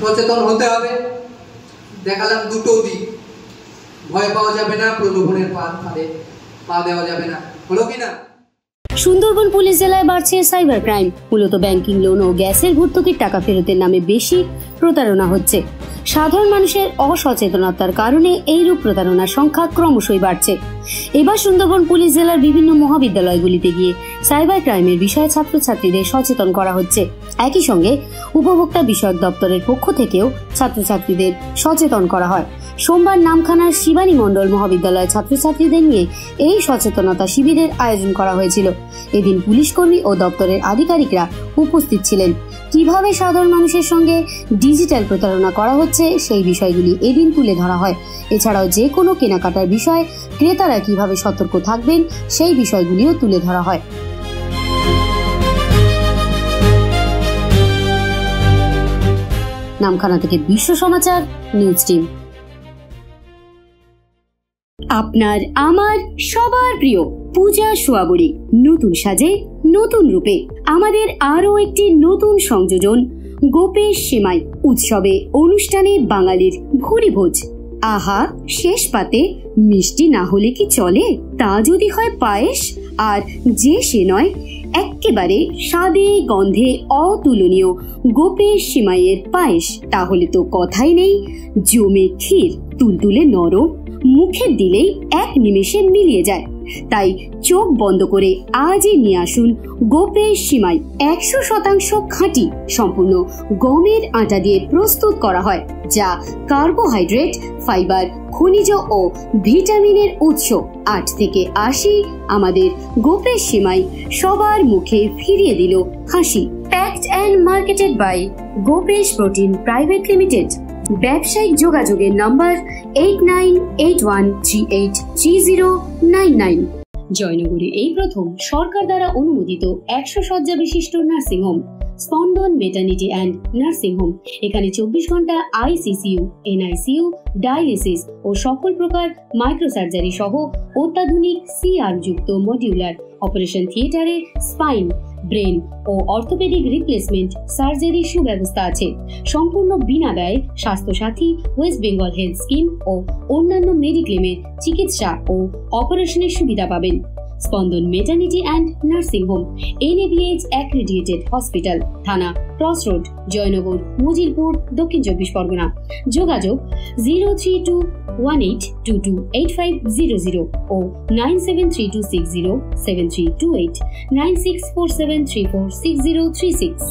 সচেতন হতে হবে। দেখালাম দুটো দিক, ভয় পাওয়া যাবে না, প্রলোভনের পা দেওয়া যাবে না। হলো কিনা? সুন্দরবন পুলিশ জেলায় বাড়ছে সাইবার ক্রাইম। মূলত ব্যাংকিং লোন ও গ্যাসের ভর্তুকির টাকা ফেরতের নামে বেশি প্রতারণা হচ্ছে। সাধারণ মানুষের অসচেতনতার কারণে এইরূপ প্রতারণার সংখ্যা ক্রমশই বাড়ছে। এবার সুন্দরবন পুলিশ জেলার বিভিন্ন মহাবিদ্যালয়গুলিতে গিয়ে সাইবার ক্রাইমের বিষয়ে ছাত্রছাত্রীদের সচেতন করা হচ্ছে। একই সঙ্গে উপভোক্তা বিষয়ক দপ্তরের পক্ষ থেকেও ছাত্রছাত্রীদের সচেতন করা হয়। সোমবার নামখানার শিবানী মণ্ডল মহাবিদ্যালয়ের ছাত্রছাত্রীদের নিয়ে এই সচেতনতা শিবিরের আয়োজন করা হয়েছিল। এদিন পুলিশকর্মী ও দপ্তরের আধিকারিকরা উপস্থিত ছিলেন। কিভাবে সাধারণ মানুষের সঙ্গে ডিজিটাল প্রতারণা করা হচ্ছে সেই বিষয়গুলি এদিন তুলে ধরা হয়। এছাড়াও যে কোনো কেনাকাটার বিষয়ে ক্রেতারা কিভাবে সতর্ক থাকবেন সেই বিষয়গুলিও তুলে ধরা হয়। নামখানা থেকে বিশ্ব সমাচার নিউজ টিম। আপনার আমার সবার প্রিয় পূজা সোয়াবুড়ি নতুন সাজে নতুন রূপে আমাদের আরো একটি নতুন সংযোজন গোপেশ সেমাই উৎসবে অনুষ্ঠানে বাঙালির ভুরি ভোজ। আহা, শেষ পাতে মিষ্টি না হলে কি চলে? তা যদি হয় পায়েস, আর যে সে নয় এক্কেবারে স্বাদে গন্ধে অতুলনীয় গোপেশ সেমাইয়ের পায়েস, তাহলে তো কথাই নেই। জমে ক্ষীর, তুলতুলে নরম, মুখে দিলেই এক নিমেষে মিলিয়ে যায়। তাই চোখ বন্ধ করে আজই নিয়ে আসুন গোপেশ সেমাই। 100% খাঁটি, সম্পূর্ণ গমের আটা দিয়ে প্রস্তুত করা হয়, যা কার্বোহাইড্রেট, ফাইবার, খনিজ ও ভিটামিনের উৎস। 8 থেকে 80 আমাদের গোপেশ সেমাই সবার মুখে ফিরিয়ে দিল হাসি। Packed and marketed by Gopesh protein private limited. ব্যবসায়িক যোগাযোগের নম্বর 8981383099। জয়নগরে এই প্রথম সরকার দ্বারা অনুমোদিত 100 শয্যা বিশিষ্ট নার্সিংহোম স্পন্দন মেটার্নিটি অ্যান্ড নার্সিং হোম। এখানে 24 ঘন্টা আইসিসিইউ, এনআইসিইউ, ডায়ালিসিস ও সকল প্রকার মাইক্রোসার্জারি সহ অত্যাধুনিক সিআর যুক্ত মডিউলার অপারেশন থিয়েটারে স্পাইন, ব্রেন ও অর্থোপেডিক রিপ্লেসমেন্ট সার্জারির সুব্যবস্থা আছে। সম্পূর্ণ বিনা ব্যয় Swasthyasathi, West Bengal health scheme ও অন্যান্য মেডিক্লেমের চিকিৎসা ও অপারেশনের সুবিধা পাবেন। Spandan maternity and nursing home, NABH accredited hospital, Thana crossroad, Joynagar, Majilpur, Dakshin 24 Pargana. যোগাযোগ 03218228500 ও 9732607328, 9647346036।